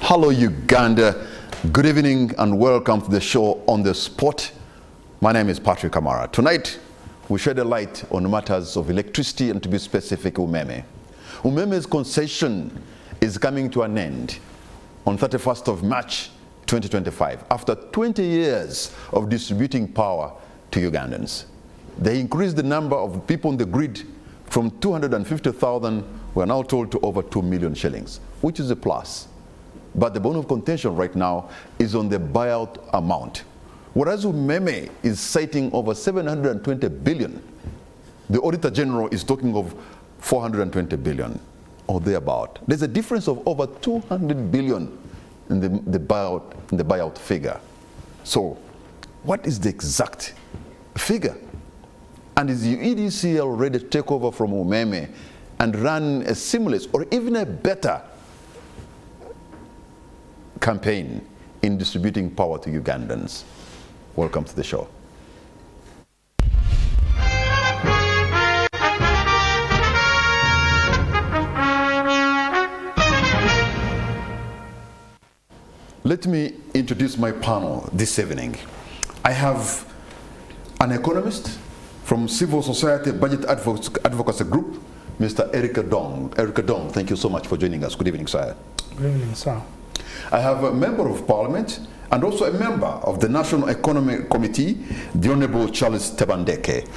Hello Uganda, good evening and welcome to the show On the Spot. My name is Patrick Kamara. Tonight we shed a light on matters of electricity and, to be specific, UMEME. UMEME's concession is coming to an end on 31st of March 2025 after 20 years of distributing power to Ugandans. They increased the number of people on the grid from 250,000, we're now told, to over 2 million shillings, which is a plus. But the bone of contention right now is on the buyout amount. Whereas UMEME is citing over 720 billion, the Auditor General is talking of 420 billion or thereabout. There's a difference of over 200 billion in the buyout figure. So what is the exact figure? And is the UEDCL ready to take over from UMEME and run a seamless or even a better campaign in distributing power to Ugandans? Welcome to the show. Let me introduce my panel this evening. I have an economist from Civil Society Budget Advocacy Group, Mr. Eric Dong. Eric Dong, thank you so much for joining us. Good evening, sir. Good evening, sir. I have a member of Parliament and also a member of the National Economic Committee, the Honorable Charles Tebandeke.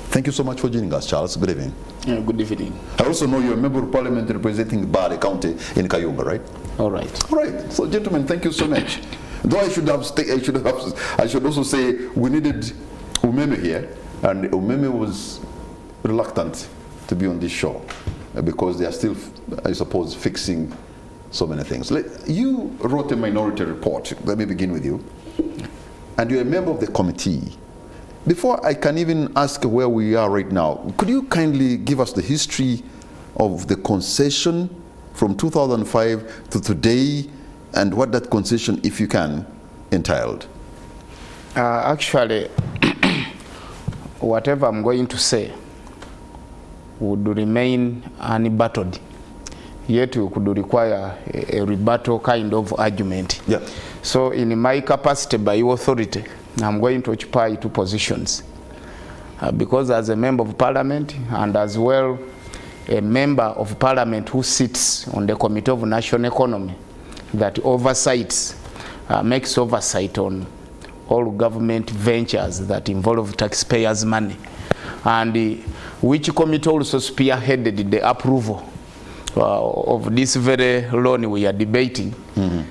Thank you so much for joining us, Charles. Good evening. Yeah, good evening. I also know you're a member of Parliament representing Bale County in Kayunga, right? All right. All right. So, gentlemen, thank you so much. Though I should also say we needed UMEME here, and UMEME was reluctant to be on this show because they are still, I suppose, fixing so many things. You wrote a minority report. Let me begin with you. And you're a member of the committee. Before I can even ask where we are right now, could you kindly give us the history of the concession from 2005 to today and what that concession, if you can, entailed? Actually, whatever I'm going to say would remain unrebutted. Yet we could require a rebuttal kind of argument. Yeah. So in my capacity by your authority, I'm going to occupy two positions. Because as a member of Parliament and as well a member of Parliament who sits on the Committee of National Economy that makes oversight on all government ventures that involve taxpayers' money, and which committee also spearheaded the approval of this very loan we are debating,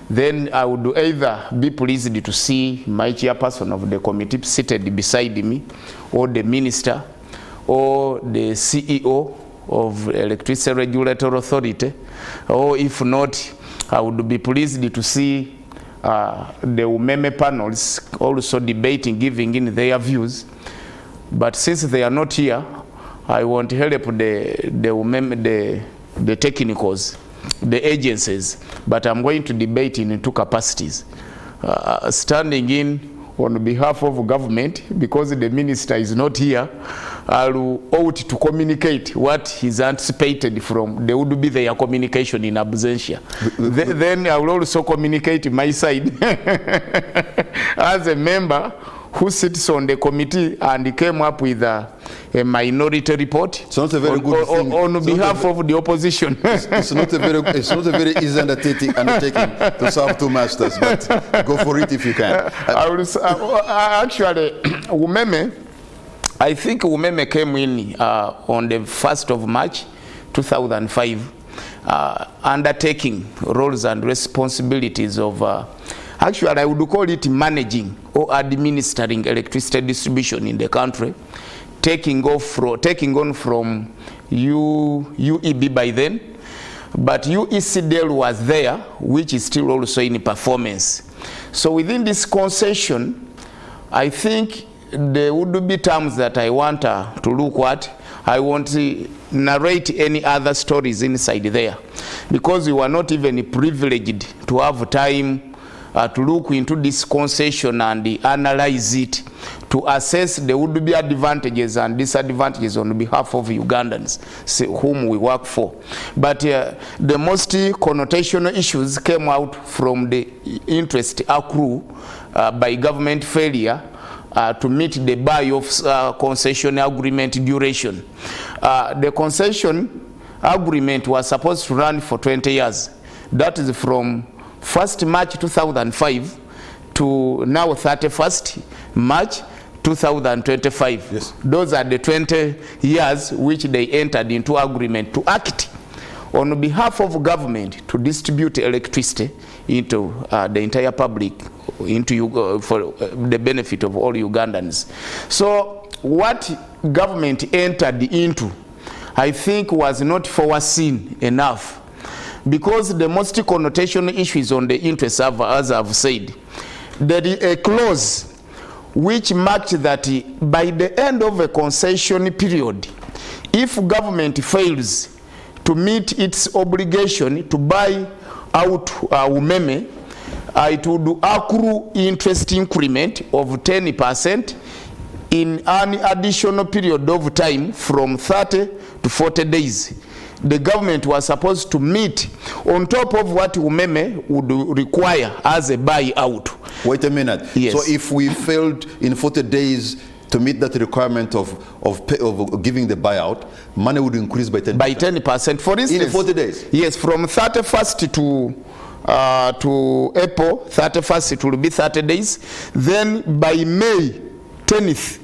then I would either be pleased to see my chairperson of the committee seated beside me, or the minister, or the CEO of Electricity Regulatory Authority, or if not, I would be pleased to see the UMEME panels also debating, giving in their views. But since they are not here, I want help the technicals, the agencies, but I'm going to debate in two capacities. Standing in on behalf of government, because the minister is not here, I ought to communicate what is anticipated from, there would be their communication in absentia. Then I will also communicate my side as a member who sits on the committee and came up with a minority report. It's not a very good thing. On behalf of the opposition. It's not a very easy undertaking to serve two masters, but go for it if you can. Actually, UMEME, I think UMEME came in on the 1st of March 2005, undertaking roles and responsibilities of actually, I would call it managing or administering electricity distribution in the country, taking on from UEB by then, but UEDCL was there, which is still also in performance. So within this concession, I think there would be terms that I want to look at. I want to narrate any other stories inside there, because we were not even privileged to have time to look into this concession and analyze it to assess the would-be advantages and disadvantages on behalf of Ugandans whom we work for. But the most connotational issues came out from the interest accrue by government failure to meet the buyout concession agreement duration. The concession agreement was supposed to run for 20 years. That is from 1st March 2005 to now 31st March 2025. Yes. Those are the 20 years which they entered into agreement to act on behalf of government to distribute electricity into the entire public, into for the benefit of all Ugandans. So what government entered into, I think, was not foreseen enough, because the most connotational issue is on the interest, as I've said. There is a clause which marked that by the end of a concession period, if government fails to meet its obligation to buy out UMEME, it would accrue interest increment of 10% in an additional period of time from 30 to 40 days. The government was supposed to meet on top of what UMEME would require as a buyout. Wait a minute. Yes. So if we failed in 40 days to meet that requirement of giving the buyout, money would increase by 10%. By 10%. For instance, in 40 days? Yes, from 31st to April 31st, it will be 30 days. Then by May 10th,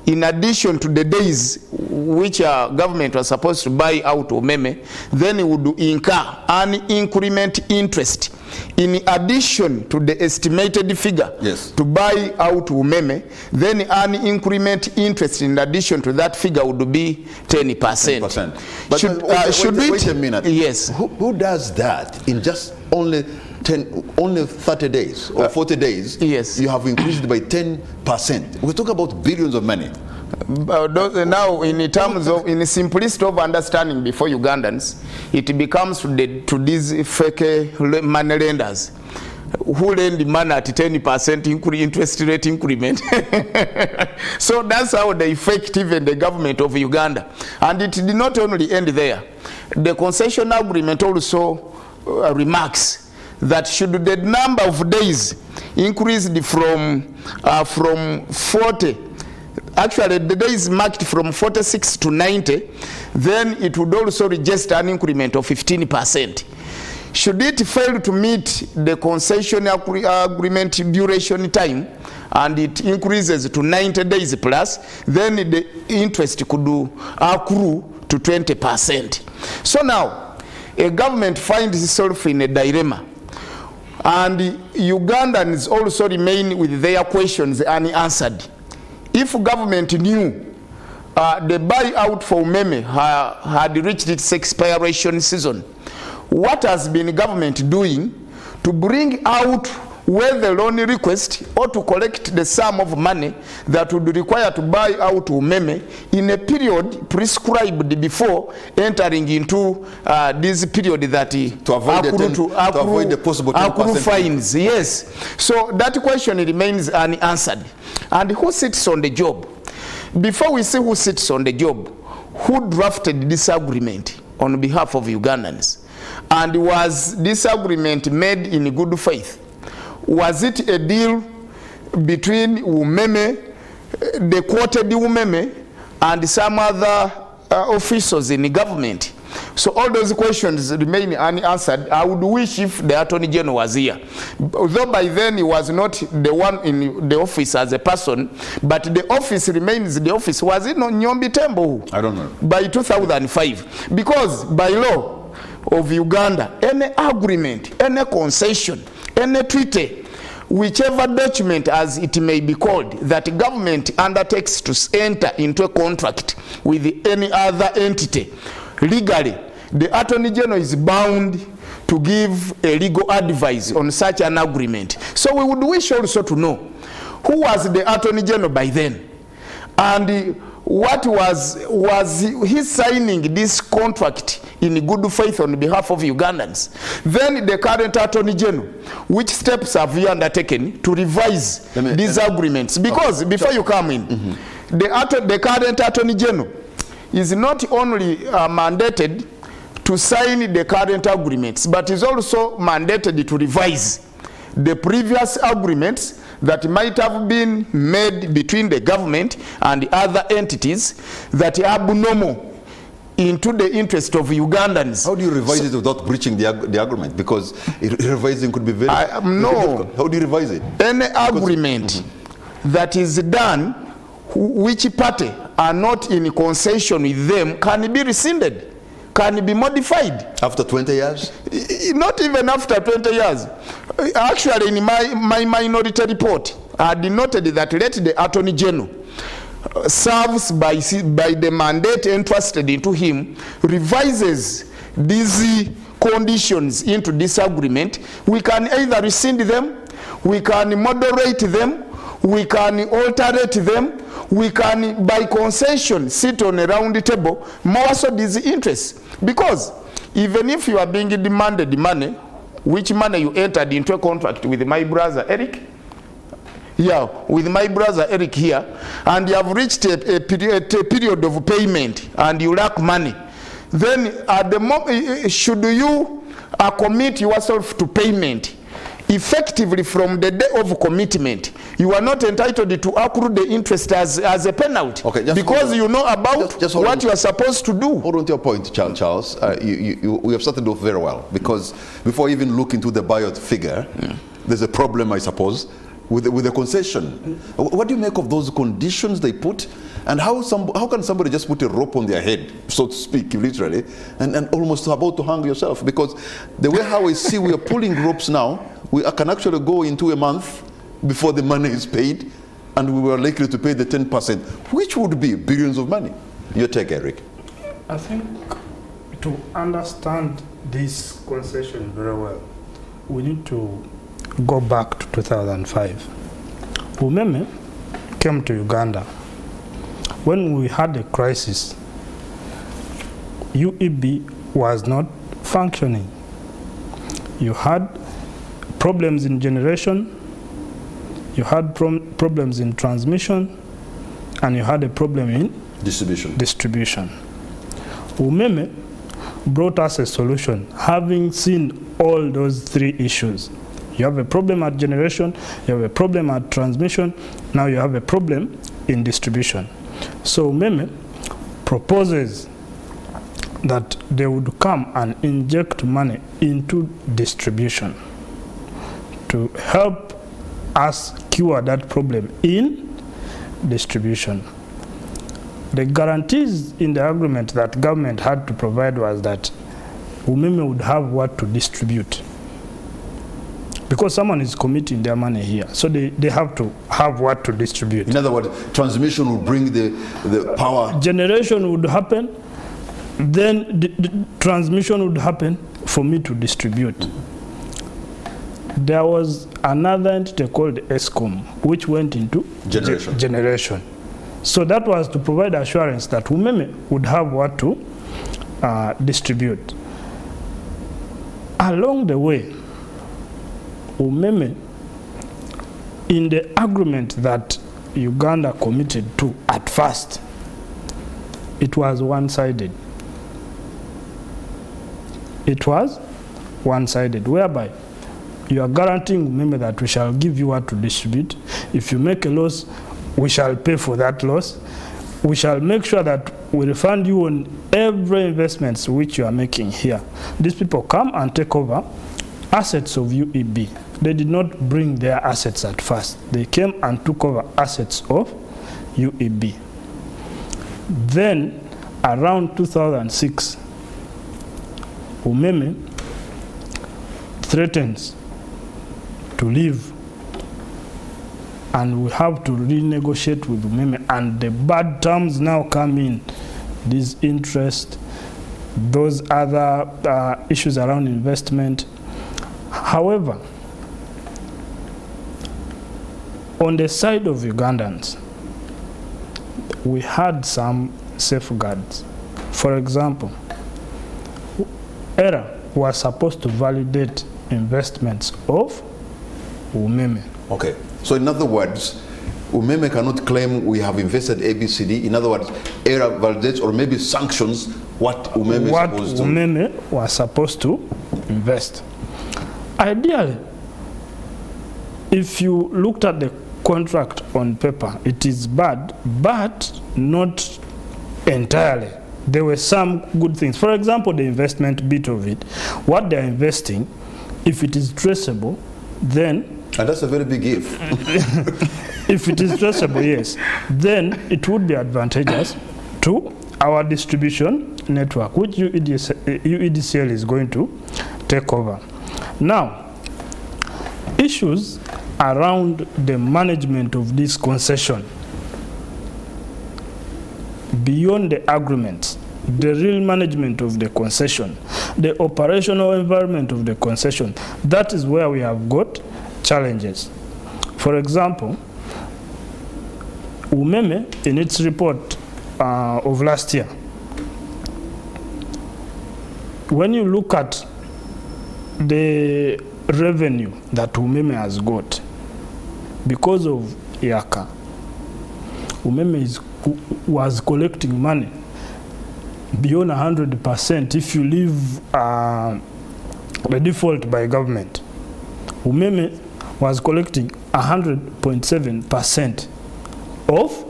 in addition to the days which government was supposed to buy out UMEME, then it would incur an increment interest in addition to the estimated figure. Yes. To buy out UMEME, then an increment interest in addition to that figure would be 10%. 10%. But wait a minute. Yes. Who does that in just only 30 days or 40 days? Yes. You have increased by 10%. We talk about billions of money. Now, in terms of, in the simplest of understanding before Ugandans, it becomes to these fake money lenders who lend the money at 10% interest rate increment. So that's how they faked even the government of Uganda. And it did not only end there. The concession agreement also remarks that should the number of days increased from 40, actually the days marked from 46 to 90, then it would also register an increment of 15%. Should it fail to meet the concession agreement duration time and it increases to 90 days plus, then the interest could accrue to 20%. So now, a government finds itself in a dilemma, and Ugandans also remain with their questions unanswered. If government knew the buyout for UMEME had reached its expiration season, what has been government doing to bring out whether loan request or to collect the sum of money that would require to buy out UMEME in a period prescribed before entering into this period that to avoid the possible 10% fines? Yes. So that question remains unanswered. And who sits on the job? Before we see who sits on the job, who drafted this agreement on behalf of Ugandans? And was this agreement made in good faith? Was it a deal between UMEME, the quoted UMEME, and some other officials in the government? So all those questions remain unanswered. I would wish if the Attorney General was here. Although by then he was not the one in the office as a person, but the office remains the office. Was it not Nyombi Tembo? I don't know. By 2005. Because by law of Uganda, any agreement, any concession, any treaty, whichever document as it may be called, that government undertakes to enter into a contract with any other entity, legally, the Attorney General is bound to give a legal advice on such an agreement. So we would wish also to know who was the Attorney General by then, and what was he signing this contract in good faith on behalf of Ugandans? Then the current Attorney General, which steps have you undertaken to revise these agreements? Because before you come in, the current Attorney General is not only mandated to sign the current agreements, but is also mandated to revise the previous agreements that might have been made between the government and the other entities that are abnormal into the interest of Ugandans. How do you revise it without breaching the agreement? Because revising could be very difficult. How do you revise it? Any agreement that is done which party are not in concession with them can be rescinded, can be modified. After 20 years? Not even after 20 years. Actually, in my minority report, I denoted that let the Attorney General serves by the mandate entrusted into him, revises these conditions into this agreement. We can either rescind them, we can moderate them, we can alterate them, we can, by concession, sit on a round table, more so these interests. Because even if you are being demanded money, which money you entered into a contract with my brother Eric, with my brother Eric here, and you have reached a period of payment and you lack money, then at the moment, should you commit yourself to payment effectively from the day of commitment, you are not entitled to accrue the interest as a penalty, because you know about what you are supposed to do. Hold on to your point, Charles. You have started off very well, because before I even look into the buyout figure, there's a problem, I suppose, with the concession. What do you make of those conditions they put? And how can somebody just put a rope on their head, so to speak, literally, and almost about to hang yourself? Because the way how I see we are pulling ropes now, we can actually go into a month before the money is paid, and we were likely to pay the 10%, which would be billions of money. Your take, Eric. I think to understand this concession very well, we need to go back to 2005. UMEME came to Uganda. When we had a crisis, UEB was not functioning. You had problems in generation, you had problems in transmission, and you had a problem in distribution. UMEME brought us a solution, having seen all those three issues. You have a problem at generation, you have a problem at transmission, now you have a problem in distribution. So UMEME proposes that they would come and inject money into distribution to help us cure that problem in distribution. The guarantees in the agreement that government had to provide was that UMEME would have what to distribute, because someone is committing their money here, so they have to have what to distribute. In other words, transmission will bring the power. Generation would happen, then the transmission would happen for me to distribute. There was another entity called ESCOM, which went into generation. So that was to provide assurance that UMEME would have what to distribute. Along the way, UMEME, in the agreement that Uganda committed to at first, it was one-sided. It was one-sided, whereby you are guaranteeing UMEME that we shall give you what to distribute. If you make a loss, we shall pay for that loss. We shall make sure that we refund you on every investment which you are making here. These people come and take over assets of UEB. They did not bring their assets at first. They came and took over assets of UEB. Then, around 2006, UMEME threatens to leave, and we have to renegotiate with UMEME, and the bad terms now come in. This interest, those other issues around investment. However, on the side of Ugandans, we had some safeguards. For example, ERA was supposed to validate investments of UMEME. Okay, so in other words, UMEME cannot claim we have invested ABCD. In other words, ERA validates or maybe sanctions what UMEME is supposed to. What UMEME was supposed to invest. Ideally, if you looked at the contract on paper, it is bad, but not entirely. There were some good things. For example, the investment bit of it, what they're investing, if it is traceable, then... And that's a very big if. If it is traceable, yes, then it would be advantageous to our distribution network, which UEDCL is going to take over. Now, issues around the management of this concession, beyond the agreements, the real management of the concession, the operational environment of the concession, that is where we have got challenges. For example, UMEME, in its report of last year, when you look at the revenue that UMEME has got because of IACA, UMEME was collecting money beyond 100% if you leave the default by government. UMEME was collecting 100.7% of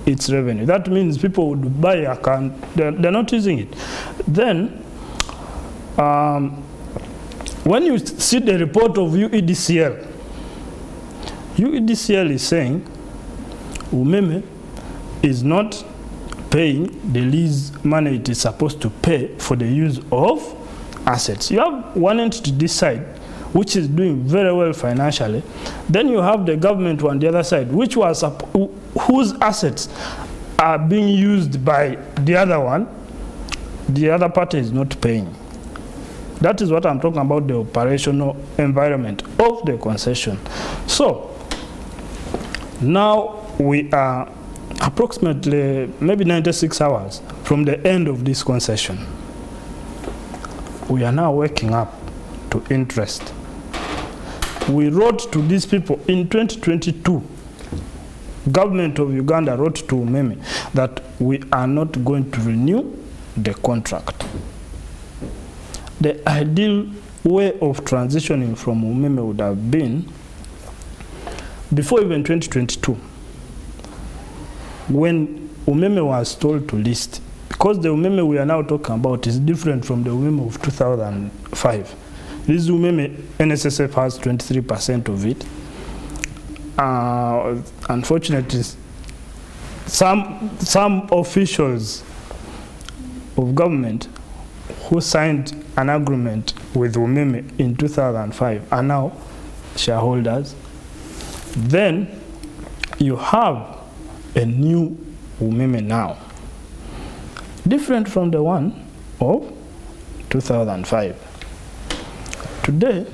its revenue. That means people would buy a account, they're not using it. Then, when you see the report of UEDCL, UEDCL is saying UMEME is not paying the lease money it is supposed to pay for the use of assets. You have one entity this side, which is doing very well financially. Then you have the government on the other side, whose assets are being used by the other one. The other party is not paying. That is what I'm talking about, the operational environment of the concession. So, now we are approximately maybe 96 hours from the end of this concession. We are now waking up to interest. We wrote to these people in 2022. Government of Uganda wrote to UMEME that we are not going to renew the contract. The ideal way of transitioning from UMEME would have been before even 2022, when UMEME was told to list, because the UMEME we are now talking about is different from the UMEME of 2005. This UMEME, NSSF has 23% of it. Unfortunately, some officials of government who signed an agreement with UMEME in 2005 are now shareholders. Then you have a new UMEME now, different from the one of 2005. Today,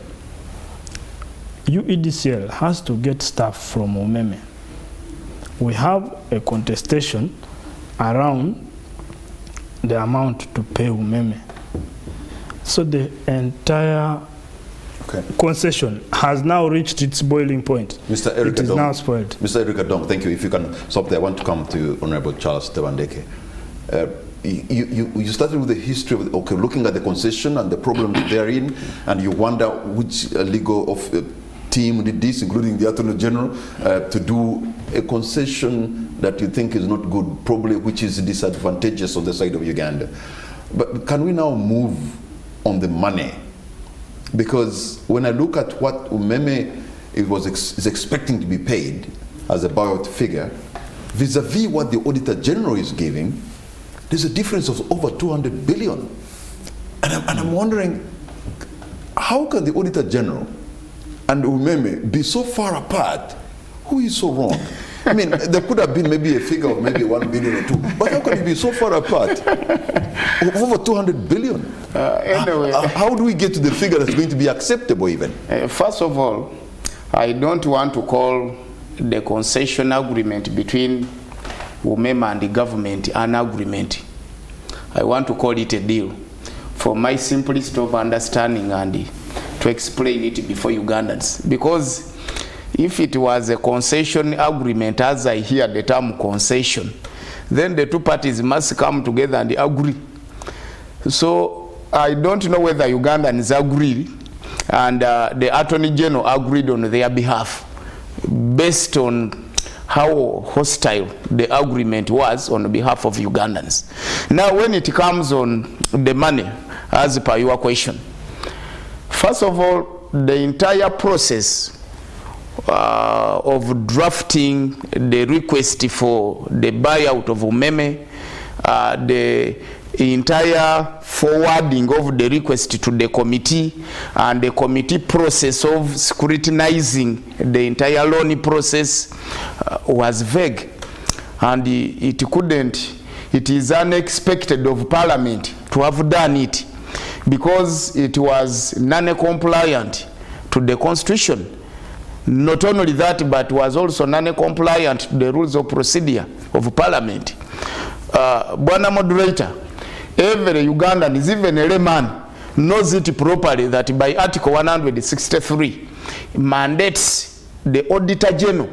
UEDCL has to get staff from UMEME. We have a contestation around the amount to pay UMEME. So the entire concession has now reached its boiling point. Mr. Eric it is now spoiled. Mr. Eric Adong, thank you. If you can stop there, I want to come to Honorable Charles Tebandeke. You started with the history of looking at the concession and the problem therein, and you wonder which legal team did this, including the Auditor General, to do a concession that you think is not good, probably which is disadvantageous on the side of Uganda. But can we now move on the money? Because when I look at what UMEME is expecting to be paid as a buyout figure, vis-a-vis what the Auditor General is giving, there's a difference of over 200 billion. And I'm wondering, how can the Auditor General and UMEME be so far apart? Who is so wrong? I mean, there could have been maybe a figure of maybe 1 billion or 2, but how can it be so far apart? Over 200 billion. Anyway, how do we get to the figure that's going to be acceptable even? First of all, I don't want to call the concession agreement between UMEME and the government an agreement. I want to call it a deal for my simplest of understanding and to explain it before Ugandans. Because if it was a concession agreement, as I hear the term concession, then the two parties must come together and agree. So I don't know whether Ugandans agree and the Attorney General agreed on their behalf based on how hostile the agreement was on behalf of Ugandans. Now when it comes on the money, as per your question, first of all, the entire process of drafting the request for the buyout of UMEME, the entire forwarding of the request to the committee, and the committee process of scrutinizing the entire loan process was vague, and it is unexpected of Parliament to have done it because it was non-compliant to the Constitution. Not only that, but was also non-compliant to the rules of procedure of Parliament. Bwana Moderator, every Ugandan, is even a layman, knows it properly that by Article 163 mandates the Auditor General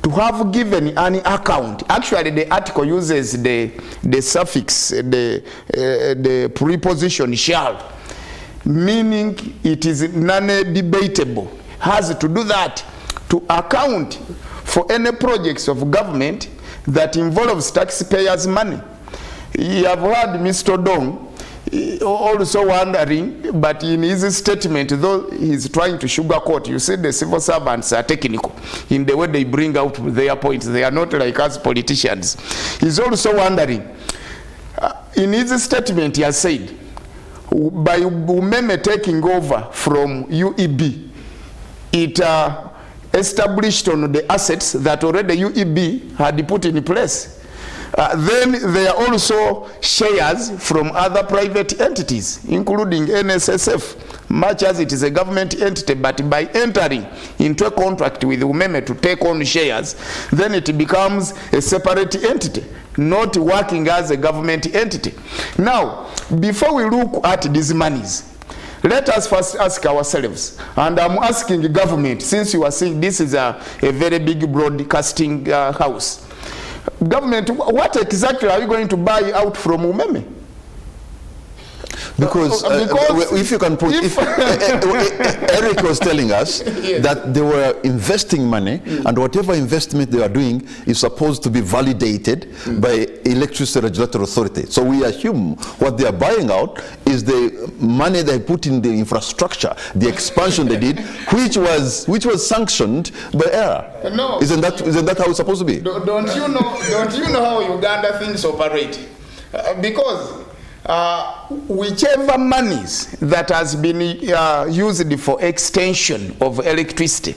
to have given an account. Actually, the article uses the suffix, the preposition shall, meaning it is non-debatable. Has to do that to account for any projects of government that involves taxpayers' money. You have heard Mr. Dong also wondering, but in his statement, though he's trying to sugarcoat, you see the civil servants are technical in the way they bring out their points. They are not like us politicians. He's also wondering, in his statement he has said, by UMEME taking over from UEB, it established on the assets that already UEB had put in place. Then there are also shares from other private entities, including NSSF, much as it is a government entity, but by entering into a contract with UMEME to take on shares, then it becomes a separate entity, not working as a government entity. Now, before we look at these monies, let us first ask ourselves, and I'm asking the government, since you are saying this is a very big broadcasting house. Government, what exactly are you going to buy out from UMEME? Because if you can put, Eric was telling us yes, that they were investing money, and whatever investment they are doing is supposed to be validated by Electricity Regulatory Authority. So we assume what they are buying out is the money they put in the infrastructure, the expansion they did, which was sanctioned by ERA. No, isn't that how it's supposed to be? Don't you know how Uganda things operate? Because whichever monies that has been used for extension of electricity,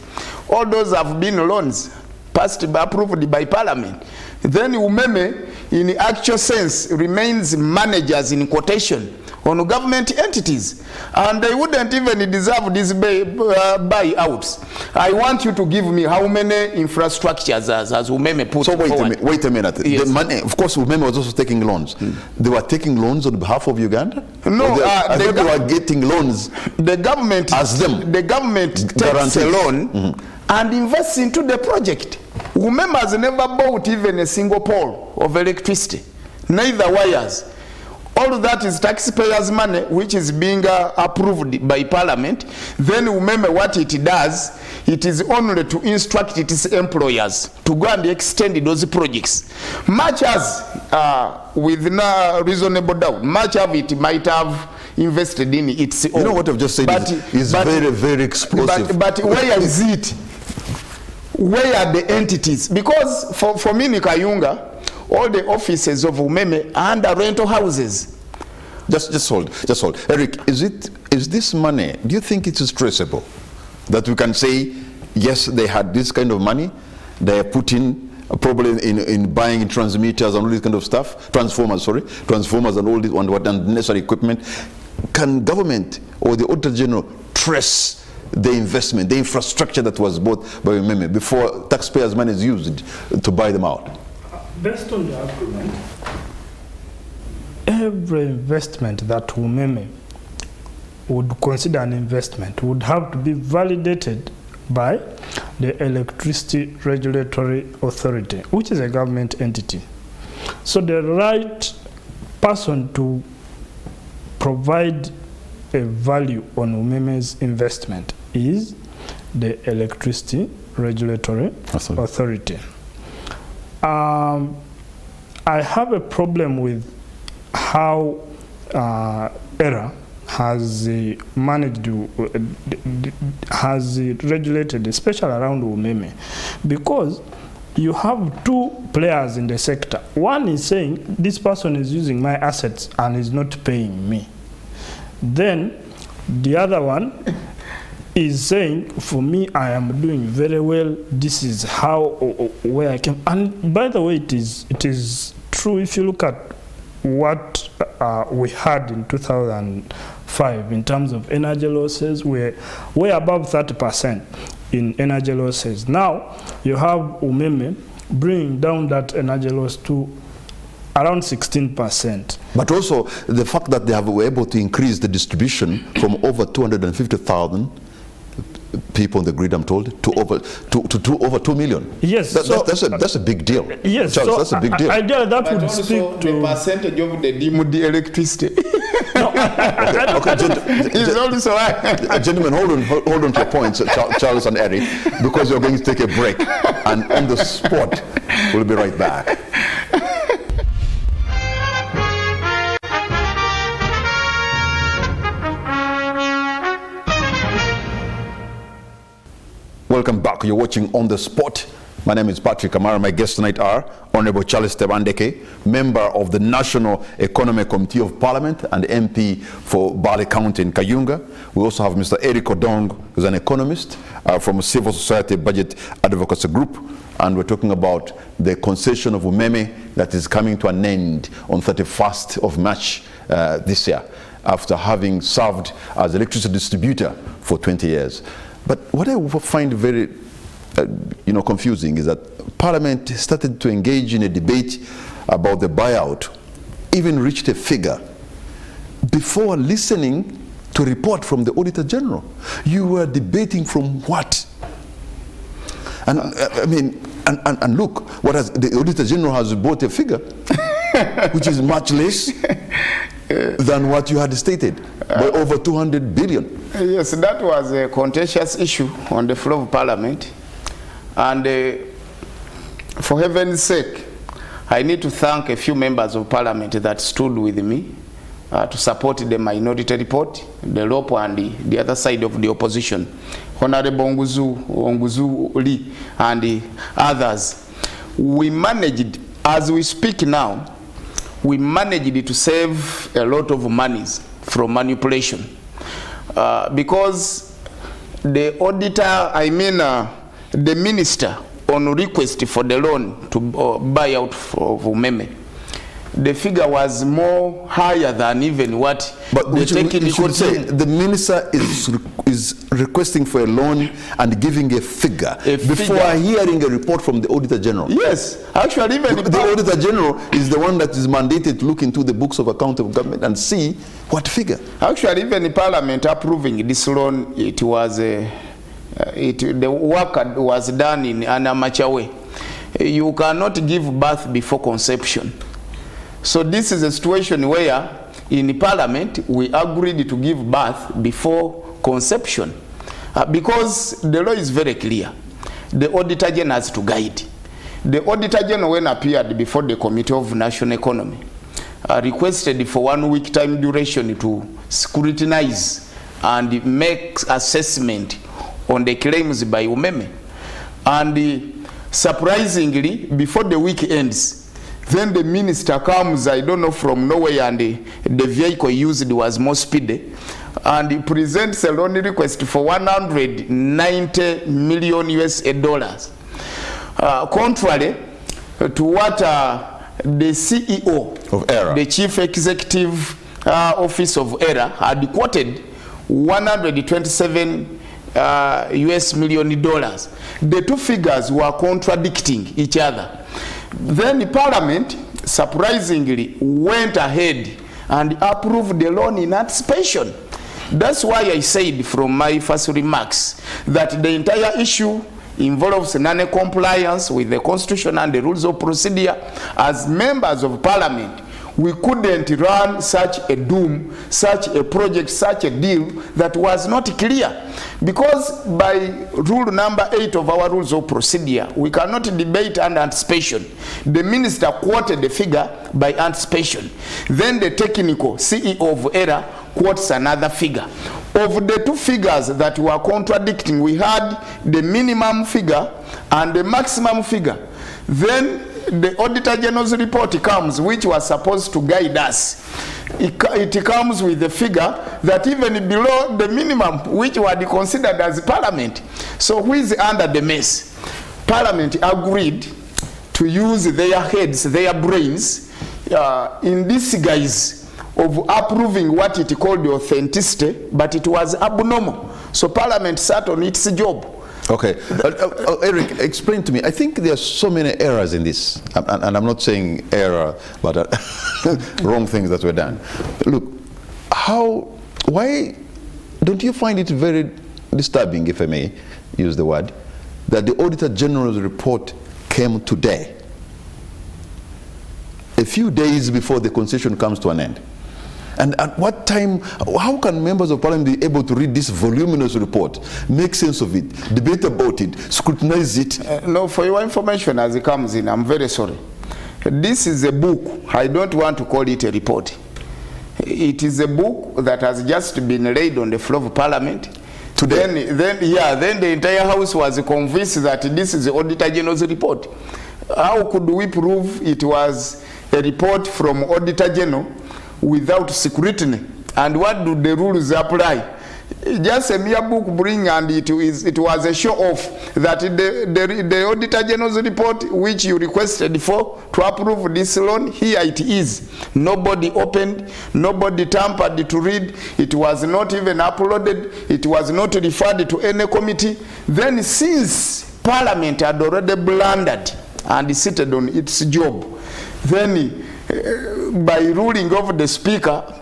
all those have been loans passed approved by Parliament. Then UMEME, in actual sense, remains managers in quotation on government entities, and they wouldn't even deserve these buyouts. I want you to give me how many infrastructures as UMEME put forward. So wait a minute. Yes. The money, of course, UMEME was also taking loans. They were taking loans on behalf of Uganda? No, they were getting loans. The government as them. The government takes a loan and invests into the project. UMEME has never bought even a single pole of electricity, neither wires. All that is taxpayers' money, which is being approved by Parliament. Then UMEME, what it does, it is only to instruct its employers to go and extend those projects. Much as, with no reasonable doubt, much of it might have invested in its own. You know what I've just said is very, very explosive. But where is it? Where are the entities? Because for me, Nikayunga, all the offices of UMEME are under rental houses. Just hold. Eric, is this money, do you think it is traceable? That we can say, yes, they had this kind of money, they are putting probably in buying transmitters and all this kind of stuff, transformers and all this and what unnecessary equipment. Can government or the Auditor General trace the investment, the infrastructure that was bought by UMEME before taxpayers' money is used to buy them out? Based on the agreement, every investment that UMEME would consider an investment would have to be validated by the Electricity Regulatory Authority, which is a government entity. So the right person to provide a value on UMEME's investment is the Electricity Regulatory Authority. I have a problem with how ERA has managed to, has regulated, especially around UMEME, because you have two players in the sector. One is saying, this person is using my assets and is not paying me. Then the other one is saying, for me, I am doing very well. This is how, where I came. And by the way, it is true if you look at what we had in 2005 in terms of energy losses. We're way above 30% in energy losses. Now you have UMEME bringing down that energy loss to around 16%. But also the fact that they were able to increase the distribution from over 250,000 people on the grid, I'm told, to over 2 million. Yes, that's a big deal. Yes, Charles, so that's a big deal. Ideally, that but would speak to the percentage of the deemed electricity. No, It's also gentlemen, hold on to your points, Charles and Eric, because you're going to take a break, and on the spot, we'll be right back. Welcome back. You're watching On the Spot. My name is Patrick Kamara. My guests tonight are Honorable Charles Tebandeke, member of the National Economic Committee of Parliament and MP for Bali County in Kayunga. We also have Mr. Eric Odong, who's an economist from a civil society budget advocacy group. And we're talking about the concession of UMEME that is coming to an end on 31st of March this year, after having served as electricity distributor for 20 years. But what I find very confusing is that Parliament started to engage in a debate about the buyout, even reached a figure before listening to a report from the Auditor General. You were debating from what? And I mean, and look, what has the Auditor General has brought a figure which is much less than what you had stated, by over 200 billion. Yes, that was a contentious issue on the floor of Parliament. And for heaven's sake, I need to thank a few members of Parliament that stood with me to support the minority report, the LOPO and the other side of the opposition, Honorable Onguzu Lee and the others. We managed, as we speak now, we managed to save a lot of monies from manipulation. Because the auditor, the minister, on request for the loan to buy out of UMEME, the figure was more higher than even what you should say. The minister is requesting for a loan and giving a figure before hearing a report from the Auditor General. Yes, actually, even the Auditor General is the one that is mandated to look into the books of account of government and see what figure. Actually, even the Parliament approving this loan, it was the work was done in an amateur way. You cannot give birth before conception. So this is a situation where in Parliament we agreed to give birth before conception, because the law is very clear. The Auditor General has to guide. The Auditor General, when appeared before the Committee of National Economy, requested for 1 week time duration to scrutinize and make assessment on the claims by UMEME. And surprisingly, before the week ends, then the minister comes, I don't know from nowhere, and the vehicle used was more speedy, and he presents a loan request for 190 million US dollars. Contrary to what the CEO of ERA, the Chief Executive Office of ERA, had quoted 127 US million dollars. The two figures were contradicting each other. Then the Parliament surprisingly went ahead and approved the loan in anticipation. That's why I said from my first remarks that the entire issue involves non-compliance with the Constitution and the rules of procedure. As members of Parliament, we couldn't run such a doom, such a project, such a deal that was not clear. Because by rule number 8 of our rules of procedure, we cannot debate under anticipation. The minister quoted the figure by anticipation. Then the technical CEO of ERA quotes another figure. Of the two figures that were contradicting, we had the minimum figure and the maximum figure. Then the Auditor General's report comes, which was supposed to guide us. It comes with the figure that even below the minimum, which were considered as Parliament. So who is under the mess? Parliament agreed to use their heads, their brains, in this guise of approving what it called the authenticity, but it was abnormal. So Parliament sat on its job. Okay, Eric, explain to me. I think there are so many errors in this, and I'm not saying error, but wrong things that were done. Look, why don't you find it very disturbing, if I may use the word, that the Auditor General's report came today, a few days before the concession comes to an end? And at what time, how can members of Parliament be able to read this voluminous report, make sense of it, debate about it, scrutinize it? No, for your information as it comes in, I'm very sorry. This is a book. I don't want to call it a report. It is a book that has just been laid on the floor of Parliament. Today? Then the entire House was convinced that this is the Auditor General's report. How could we prove it was a report from Auditor General without scrutiny? And what do the rules apply? Just a mere book bring, and it was a show off that the Auditor General's report, which you requested for to approve this loan, here it is. Nobody opened, nobody tampered to read. It was not even uploaded. It was not referred to any committee. Then, since Parliament had already blundered and seated on its job, then by ruling of the Speaker,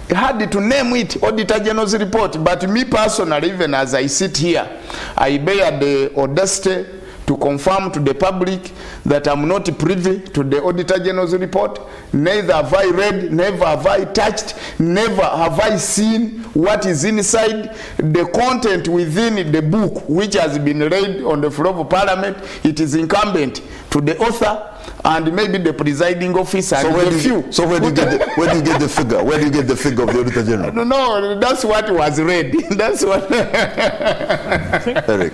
had to name it Auditor General's report. But me personally, even as I sit here, I bear the audacity to confirm to the public that I'm not privy to the Auditor General's report. Neither have I read, never have I touched, never have I seen what is inside. The content within the book, which has been read on the floor of Parliament, it is incumbent to the author and maybe the presiding officer. So where do you get the figure? Where do you get the figure of the Auditor General? No, that's what was read. That's what. Eric.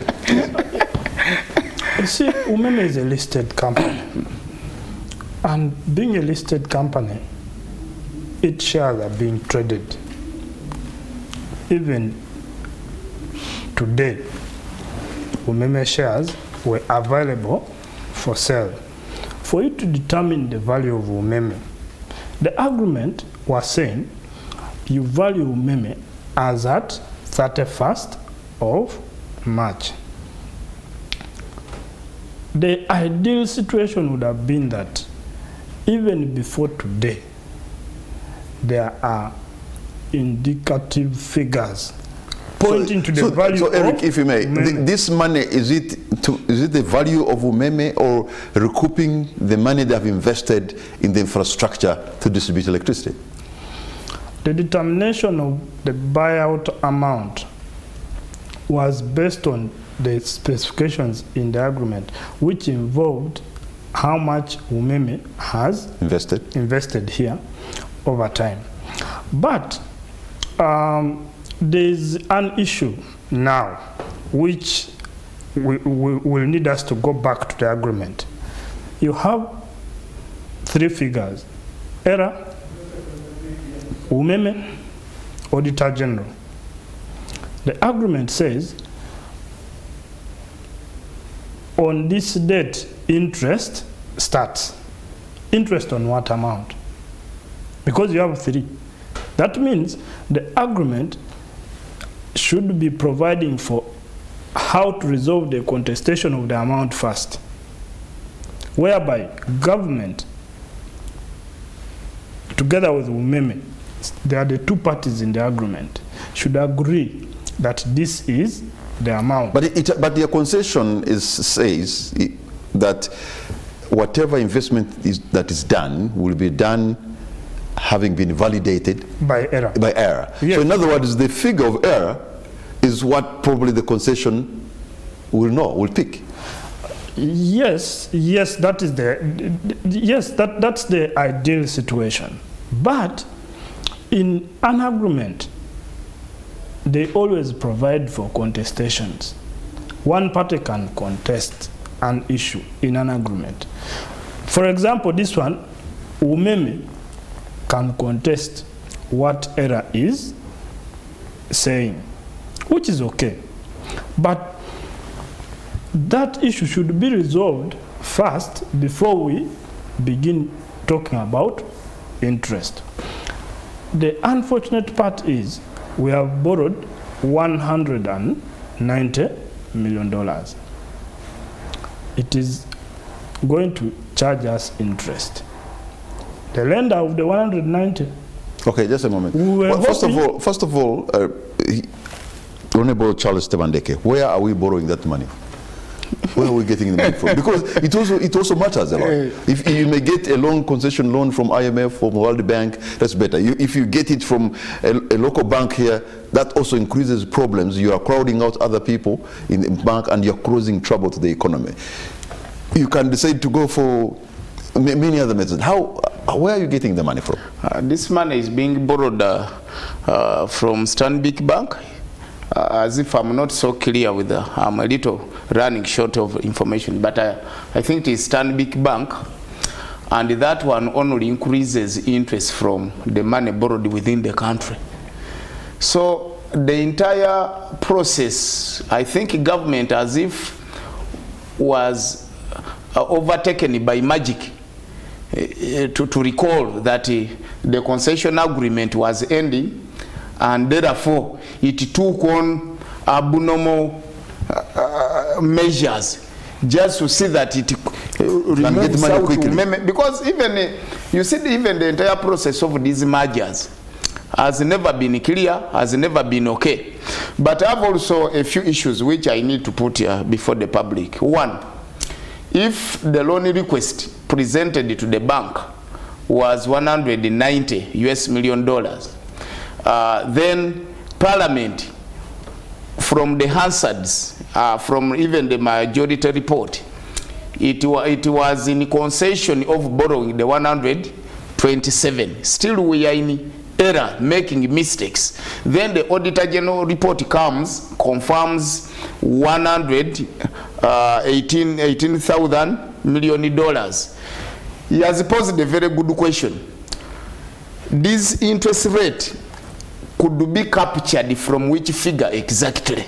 You see, UMEME is a listed company. And being a listed company, its shares are being traded. Even today, UMEME shares were available for sale. For you to determine the value of UMEME, the agreement was saying you value UMEME as at 31st of March. The ideal situation would have been that even before today, there are indicative figures pointing to the value. So Eric, if you may, this money, is it the value of UMEME or recouping the money they have invested in the infrastructure to distribute electricity? The determination of the buyout amount was based on the specifications in the agreement, which involved how much UMEME has invested here over time. But there's an issue now which will need us to go back to the agreement. You have three figures: ERA, UMEME, Auditor General. The agreement says on this date, interest starts. Interest on what amount? Because you have three. That means the agreement should be providing for how to resolve the contestation of the amount first. whereby government, together with UMEME, there are the two parties in the agreement, should agree that this is the amount. But the concession says that whatever investment that is done will be done having been validated by error. By error. Yes. So in other words, the figure of error is what probably the concession will pick. Yes, that is that's the ideal situation. But in an agreement, they always provide for contestations. One party can contest an issue in an agreement. For example, this one, UMEME can contest what error is saying, which is okay. But that issue should be resolved first before we begin talking about interest. The unfortunate part is we have borrowed $190 million. It is going to charge us interest. The lender of the 190. Okay, just a moment. Well, first of all, Honorable Charles Tebandeke, where are we borrowing that money? Where are we getting the money from? Because it also matters a lot. If you may get a loan, concession loan from IMF, from World Bank, that's better. If you get it from a local bank here, that also increases problems. You are crowding out other people in the bank and you're causing trouble to the economy. You can decide to go for many other methods. Where are you getting the money from? This money is being borrowed from Stanbic Bank. As if I'm not so clear with I'm a little running short of information, but I think it is Stanbic Bank, and that one only increases interest from the money borrowed within the country. So the entire process, I think government as if was overtaken by magic to recall that the concession agreement was ending, and therefore it took on abnormal measures just to see that it removes out quickly. Because even you see, even the entire process of these mergers has never been clear, has never been okay. But I have also a few issues which I need to put here before the public. One, if the loan request presented to the bank was $190 million, then Parliament, from the Hansards, from even the majority report, it was in concession of borrowing the 127. Still we are in error, making mistakes. Then the Auditor General report comes, confirms $118,000 million. He has posed a very good question. This interest rate could be captured from which figure exactly?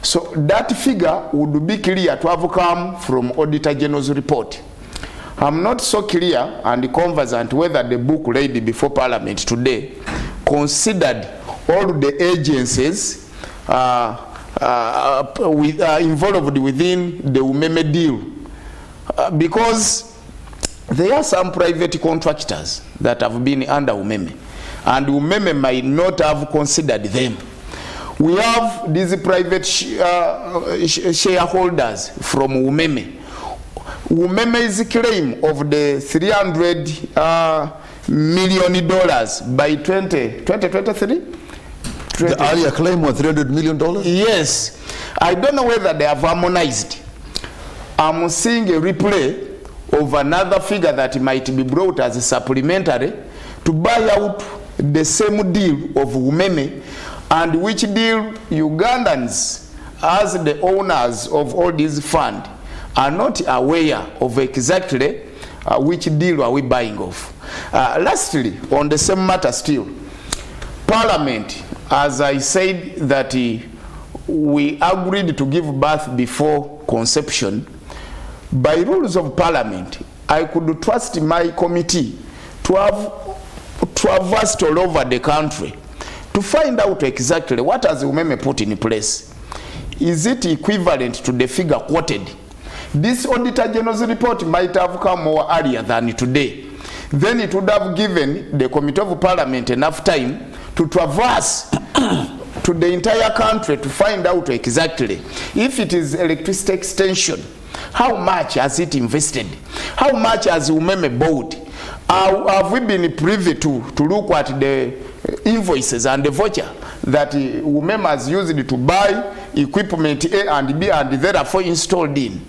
So that figure would be clear to have come from Auditor General's report. I'm not so clear and conversant whether the book laid before Parliament today considered all the agencies involved within the UMEME deal, because there are some private contractors that have been under UMEME, and UMEME might not have considered them. We have these private shareholders from UMEME. UMEME's claim of the $300 million by 2023? The earlier claim was $300 million? Yes. I don't know whether they have harmonized. I'm seeing a replay of another figure that might be brought as a supplementary to buy out the same deal of UMEME, and which deal Ugandans, as the owners of all these funds, are not aware of exactly which deal are we buying of. Lastly, on the same matter still, Parliament, as I said that we agreed to give birth before conception, by rules of Parliament, I could trust my committee to have traversed all over the country to find out exactly what has UMEME put in place. Is it equivalent to the figure quoted? this Auditor General's report might have come more earlier than today. Then it would have given the Committee of Parliament enough time to traverse to the entire country to find out exactly if it is electricity extension, how much has it invested, how much has UMEME bought, have we been privy to look at the invoices and the voucher that UMEME has used to buy equipment A and B and therefore installed in.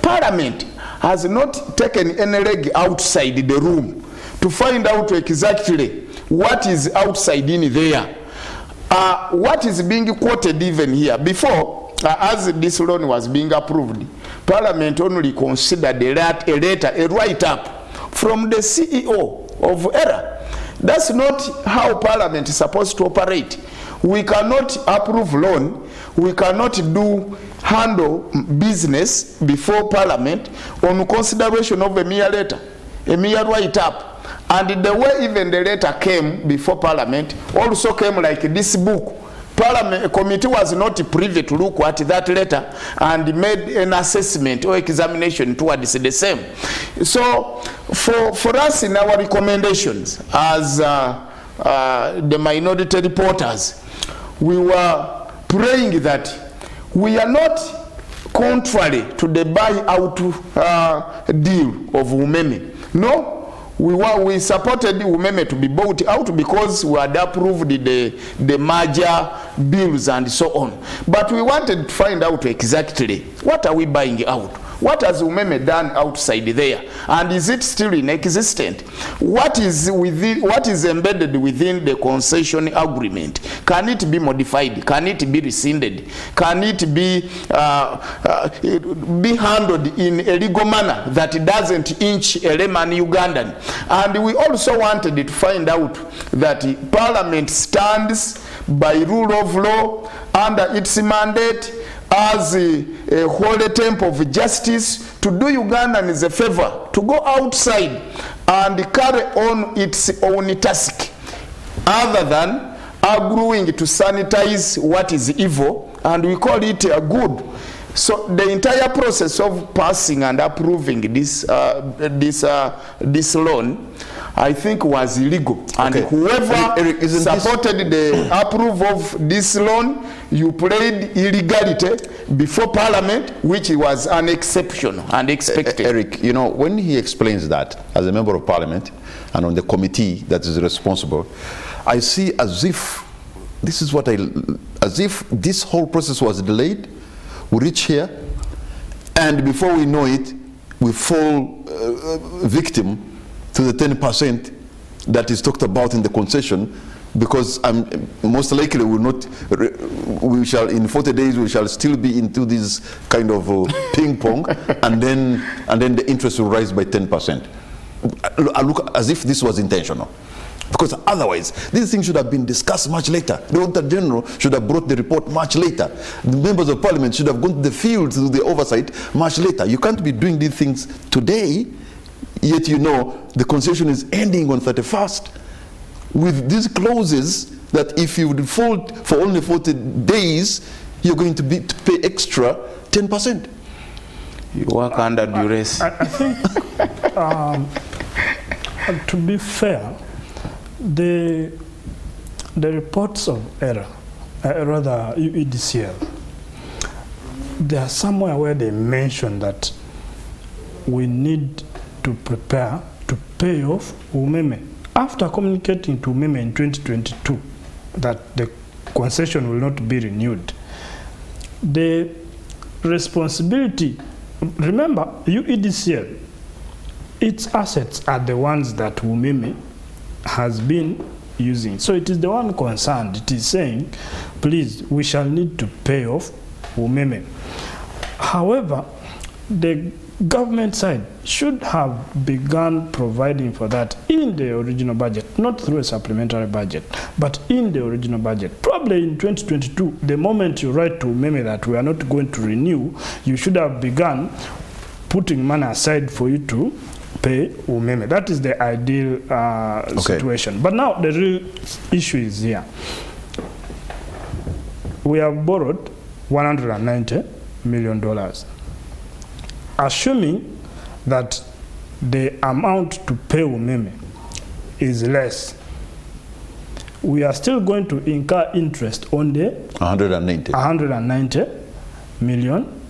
Parliament has not taken any leg outside the room to find out exactly what is outside in there. What is being quoted even here before, as this loan was being approved, Parliament only considered a write-up from the CEO of ERA. That's not how Parliament is supposed to operate. We cannot approve loan, we cannot handle business before Parliament on consideration of a mere letter, a mere write-up. And the way even the letter came before Parliament also came like this book. Parliament committee was not privy to look at that letter and made an assessment or examination towards the same. So for us in our recommendations as the minority reporters, we were praying that we are not contrary to the buyout deal of UMEME. No. We supported UMEME to be bought out because we had approved the merger bills and so on. But we wanted to find out exactly what are we buying out? What has UMEME done outside there? And is it still in existence? What is embedded within the concession agreement? Can it be modified? Can it be rescinded? Can it be handled in a legal manner that doesn't inch a layman Ugandan? And we also wanted to find out that Parliament stands by rule of law under its mandate as a holy temple of justice to do Ugandans a favor, to go outside and carry on its own task, other than agreeing to sanitize what is evil, and we call it a good. So the entire process of passing and approving this loan, I think, was illegal. And whoever supported the approval of this loan, you played illegality before Parliament, which was an exception and expected. Eric, you know, when he explains that as a member of Parliament and on the committee that is responsible, I see as if this is as if this whole process was delayed. We reach here, and before we know it, we fall victim to the 10% that is talked about in the concession, because most likely we shall in 40 days we shall still be into this kind of ping pong, and then the interest will rise by 10%. I look as if this was intentional. Because otherwise, these things should have been discussed much later. The Auditor General should have brought the report much later. The members of Parliament should have gone to the field to do the oversight much later. You can't be doing these things today, yet you know the concession is ending on 31st. With these clauses that if you default for only 40 days, you're going to pay extra 10%. You work under duress. I think, to be fair, the reports of ERA, rather UEDCL, there are somewhere where they mention that we need to prepare to pay off UMEME. After communicating to UMEME in 2022 that the concession will not be renewed, the responsibility, remember UEDCL, its assets are the ones that UMEME has been using. So it is the one concerned. It is saying, please, we shall need to pay off UMEME. However, the government side should have begun providing for that in the original budget, not through a supplementary budget, but in the original budget. Probably in 2022, the moment you write to UMEME that we are not going to renew, you should have begun putting money aside for you to pay UMEME. That is the ideal situation. But now the real issue is here. We have borrowed $190 million. assuming that the amount to pay UMEME is less, we are still going to incur interest on the $190 million.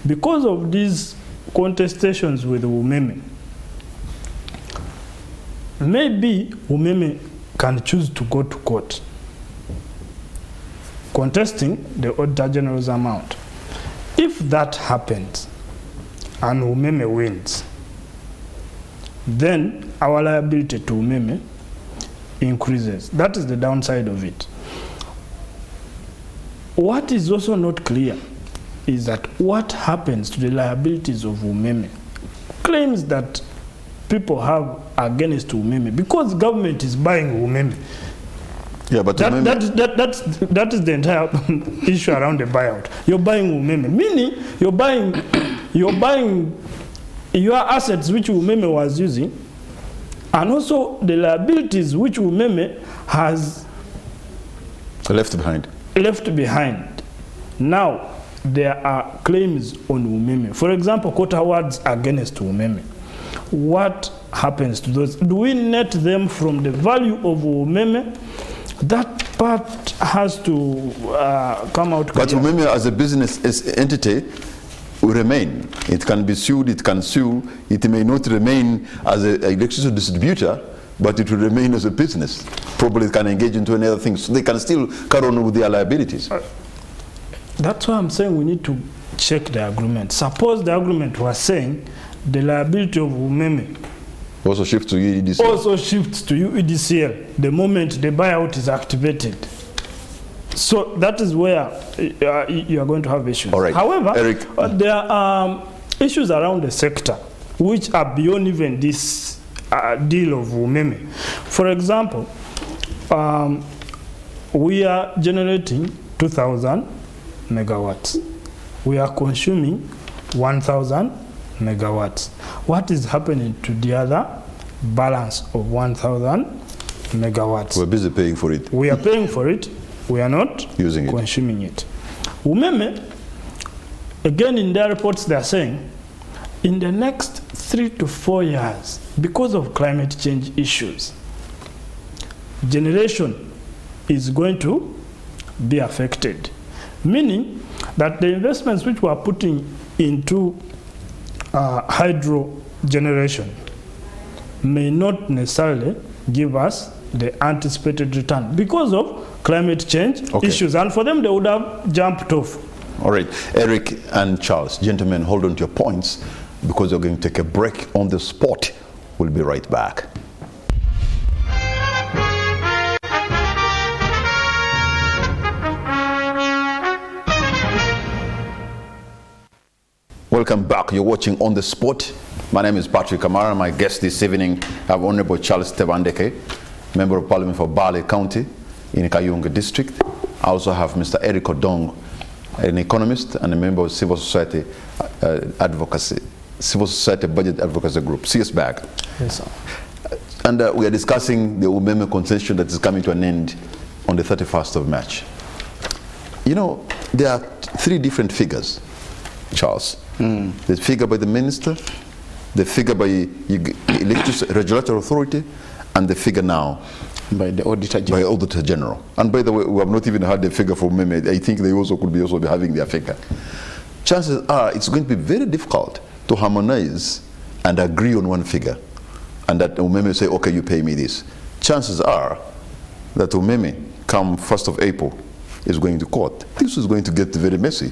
Because of these contestations with UMEME, maybe UMEME can choose to go to court contesting the Auditor General's amount. If that happens and UMEME wins, then our liability to UMEME increases. That is the downside of it. What is also not clear is that what happens to the liabilities of UMEME, claims that people have against UMEME, because government is buying UMEME. Yeah, but that is the entire issue around the buyout. You're buying UMEME, meaning you're buying your assets which UMEME was using, and also the liabilities which UMEME has left behind. Now, there are claims on UMEME. For example, court awards against UMEME. What happens to those? Do we net them from the value of UMEME? That part has to come out. But UMEME as a business entity will remain. It can be sued, it can sue. It may not remain as an electricity distributor, but it will remain as a business. Probably it can engage into any other things. So they can still carry on with their liabilities. That's why I'm saying we need to check the agreement. Suppose the agreement was saying the liability of UMEME also shifts to UEDCL. Also shifts to UEDCL the moment the buyout is activated. So that is where you are going to have issues. All right. However, Eric, there are issues around the sector which are beyond even this deal of UMEME. For example, we are generating 2,000 megawatts. We are consuming 1,000 megawatts. What is happening to the other balance of 1,000 megawatts? We're busy paying for it. We are paying for it. We are not consuming it. UMEME, again in their reports, they are saying in the next 3 to 4 years, because of climate change issues, generation is going to be affected. Meaning that the investments which we are putting into hydro generation may not necessarily give us the anticipated return because of climate change issues. And for them, they would have jumped off. All right. Eric and Charles, gentlemen, hold on to your points because we're going to take a break on the spot. We'll be right back. Welcome back. You're watching On the Spot. My name is Patrick Kamara. My guest this evening, I have Honorable Charles Tebandeke, Member of Parliament for Bale County in Kayunga District. I also have Mr. Eric Odong, an economist and a member of Civil Society Budget Advocacy Group, CSBAG. Yes, sir. And we are discussing the UMEME concession that is coming to an end on the 31st of March. You know, there are 3 different figures, Charles. The figure by the minister, the figure by Electricity Regulatory Authority, and the figure now by the Auditor General. And by the way, we have not even had the figure for UMEME. I think they also could be having their figure. Chances are it's going to be very difficult to harmonize and agree on one figure, and that UMEME say, okay, you pay me this. Chances are that UMEME, come 1st of April, is going to court. This is going to get very messy.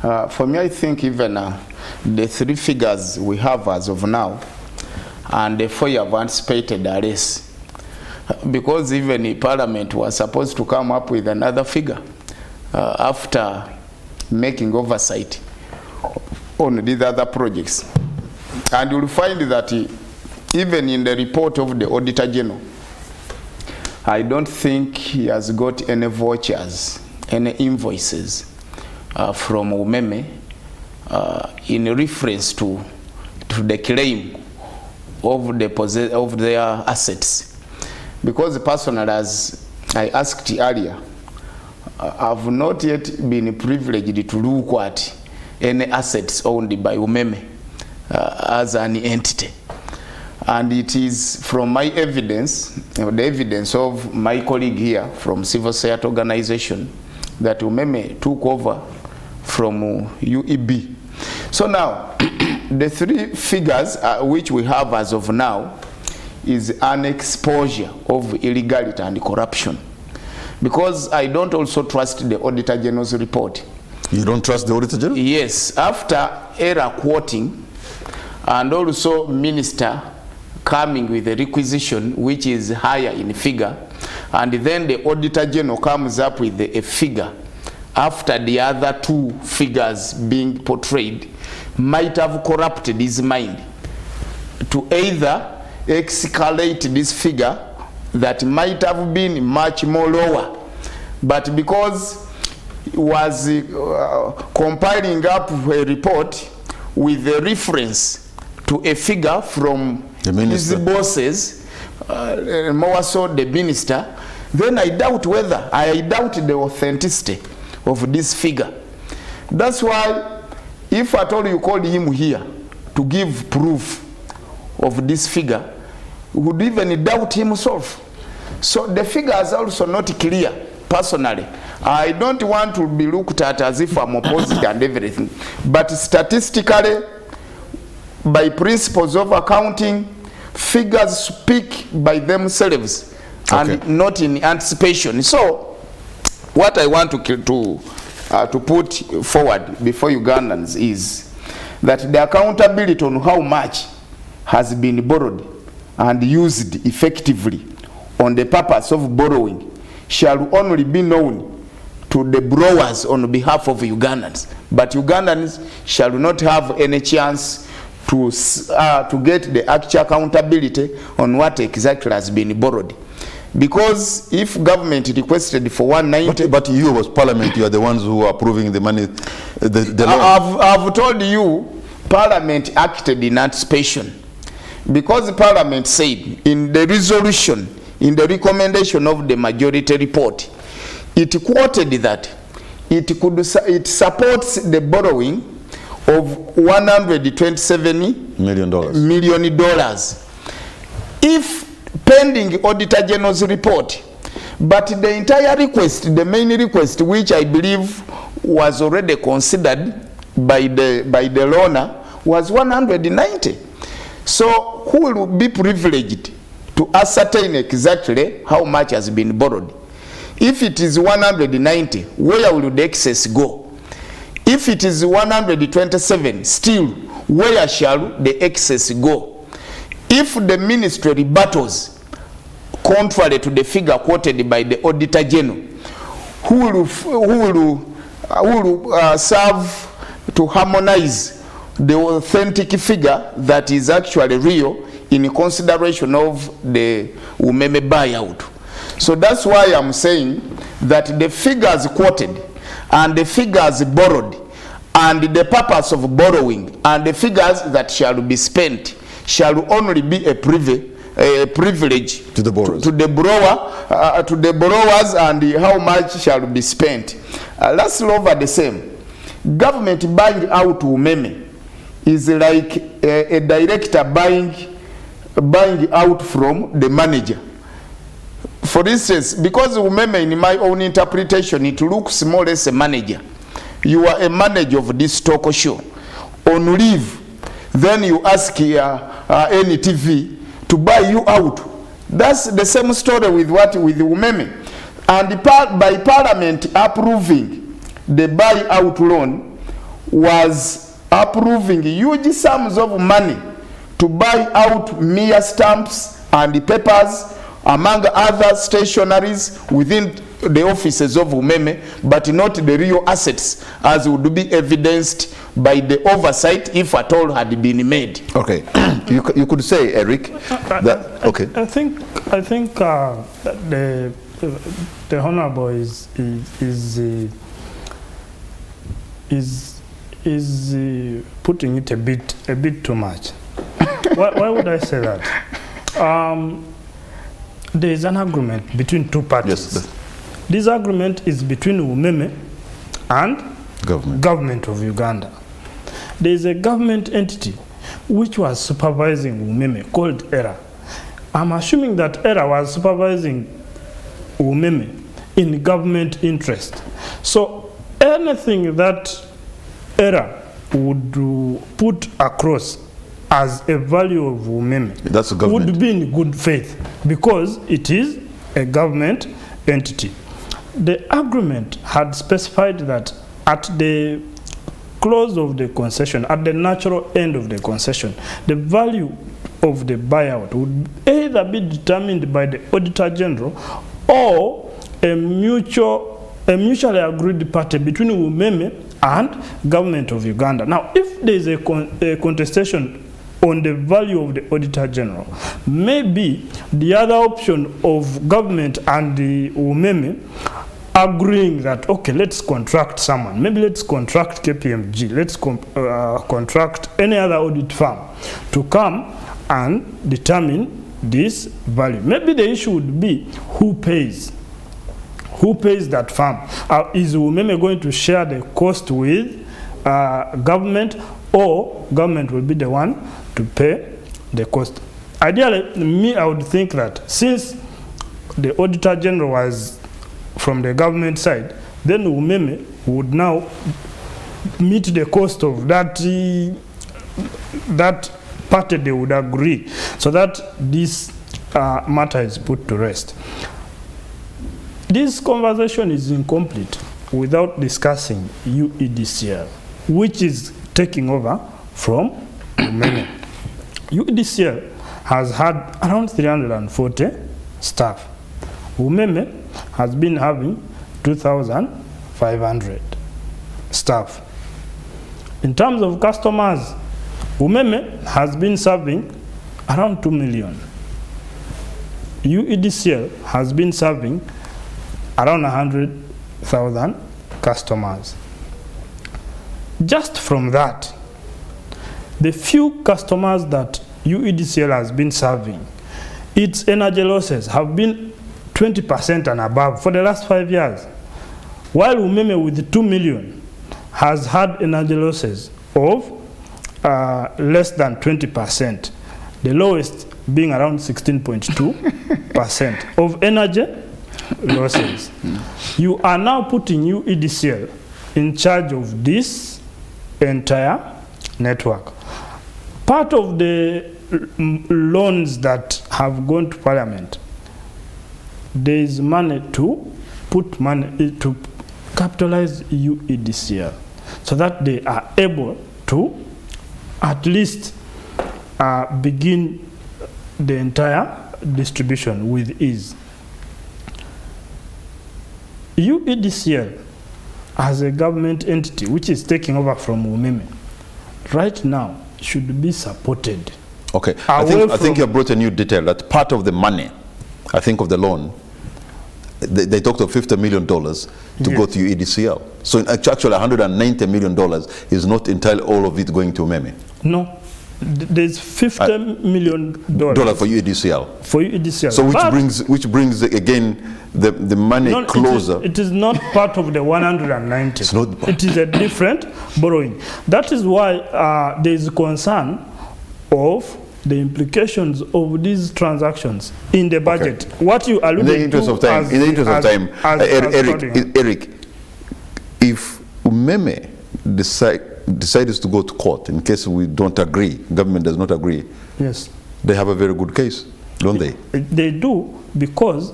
For me, I think even the 3 figures we have as of now and the 4 you have anticipated are less. Because even the Parliament was supposed to come up with another figure after making oversight on these other projects. And you'll find that even in the report of the Auditor General, I don't think he has got any vouchers, any invoices from UMEME in reference to the claim of their assets. Because personally, as I asked earlier, I've not yet been privileged to look at any assets owned by UMEME as an entity. And it is from my evidence, the evidence of my colleague here from Civil Society Organization, that UMEME took over from UEB. So now, the three figures which we have as of now is an exposure of illegality and corruption. Because I don't also trust the Auditor General's report. You don't trust the Auditor General? Yes, after error quoting and also minister coming with a requisition which is higher in figure, and then the Auditor General comes up with a figure after the other two figures being portrayed, might have corrupted his mind to either escalate this figure that might have been much more lower, but because he was compiling up a report with a reference to a figure from his bosses, more so the minister, then I doubt the authenticity of this figure. That's why, if at all you called him here to give proof of this figure, would even doubt himself. So the figure is also not clear. Personally, I don't want to be looked at as if I'm opposite and everything, but statistically, by principles of accounting, figures speak by themselves, okay, and not in anticipation. So what I want to put forward before Ugandans is that the accountability on how much has been borrowed and used effectively on the purpose of borrowing shall only be known to the borrowers on behalf of Ugandans, but Ugandans shall not have any chance to get the actual accountability on what exactly has been borrowed. Because if government requested for 190... But you as Parliament, you are the ones who are approving the money, the loan. I've told you, Parliament acted in anticipation. Because Parliament said in the resolution, in the recommendation of the majority report, it quoted that it supports the borrowing of $127 million. If pending Auditor General's report, but the entire request, the main request, which I believe was already considered by the loaner, was 190. So who will be privileged to ascertain exactly how much has been borrowed? If it is 190, where will the excess go? If it is 127, still, where shall the excess go? If the ministry rebuttals contrary to the figure quoted by the Auditor General, who will serve to harmonize the authentic figure that is actually real in consideration of the UMEME buyout? So that's why I'm saying that the figures quoted and the figures borrowed and the purpose of borrowing and the figures that shall be spent shall only be a privilege to the borrowers, to the borrowers, and how much shall be spent. Let's over the same. Government buying out UMEME is like a director buying out from the manager. For instance, because UMEME, in my own interpretation, it looks more or less a manager. You are a manager of this talk show. On leave, then you ask NTV to buy you out. That's the same story with UMEME. And by Parliament approving the buyout loan was approving huge sums of money to buy out mere stamps and papers, among other stationaries within the offices of UMEME, but not the real assets, as would be evidenced by the oversight, if at all had been made. Okay, you could say, Eric, that okay. I think the honourable is putting it a bit too much. Why would I say that? There is an agreement between two parties. Yes. This agreement is between UMEME and government of Uganda. there is a government entity which was supervising UMEME called ERA. I'm assuming that ERA was supervising UMEME in government interest. So anything that ERA would put across as a value of UMEME would be in good faith because it is a government entity. The agreement had specified that at the close of the concession, at the natural end of the concession, the value of the buyout would either be determined by the Auditor General or a mutually agreed party between UMEME and government of Uganda. Now, if there is a contestation on the value of the Auditor General, maybe the other option of government and the UMEME agreeing that, okay, let's contract someone. Maybe let's contract KPMG. Let's contract any other audit firm to come and determine this value. Maybe the issue would be who pays. Who pays that firm? Is UMEME going to share the cost with government, or government will be the one to pay the cost? Ideally, I would think that since the Auditor General was from the government side, then UMEME would now meet the cost of that party. They would agree, so that this matter is put to rest. This conversation is incomplete without discussing UEDCL, which is taking over from UMEME. UEDCL has had around 340 staff. UMEME has been having 2,500 staff. In terms of customers, UMEME has been serving around 2 million. UEDCL has been serving around 100,000 customers. Just from that, the few customers that UEDCL has been serving, its energy losses have been 20% and above for the last 5 years, while UMEME with 2 million has had energy losses of less than 20%, the lowest being around 16.2% of energy losses. You are now putting UEDCL in charge of this entire network. Part of the loans that have gone to Parliament, there is money to put money to capitalize UEDCL so that they are able to at least begin the entire distribution with ease. UEDCL as a government entity which is taking over from UMEME right now should be supported. Okay, I think you brought a new detail that part of the money, I think of the loan, they talked of $50 million to go to UEDCL. So actually $190 million is not entirely all of it going to UMEME. No, there's $50 million for UEDCL. For UEDCL. So which brings again the money closer. It is not part of the 190. It's not. It is a different borrowing. That is why there is concern of the implications of these transactions in the budget. Okay. What you alluded to. In the interest of time, Eric, if UMEME decides to go to court in case we don't agree, government does not agree, yes, they have a very good case, don't they? They do, because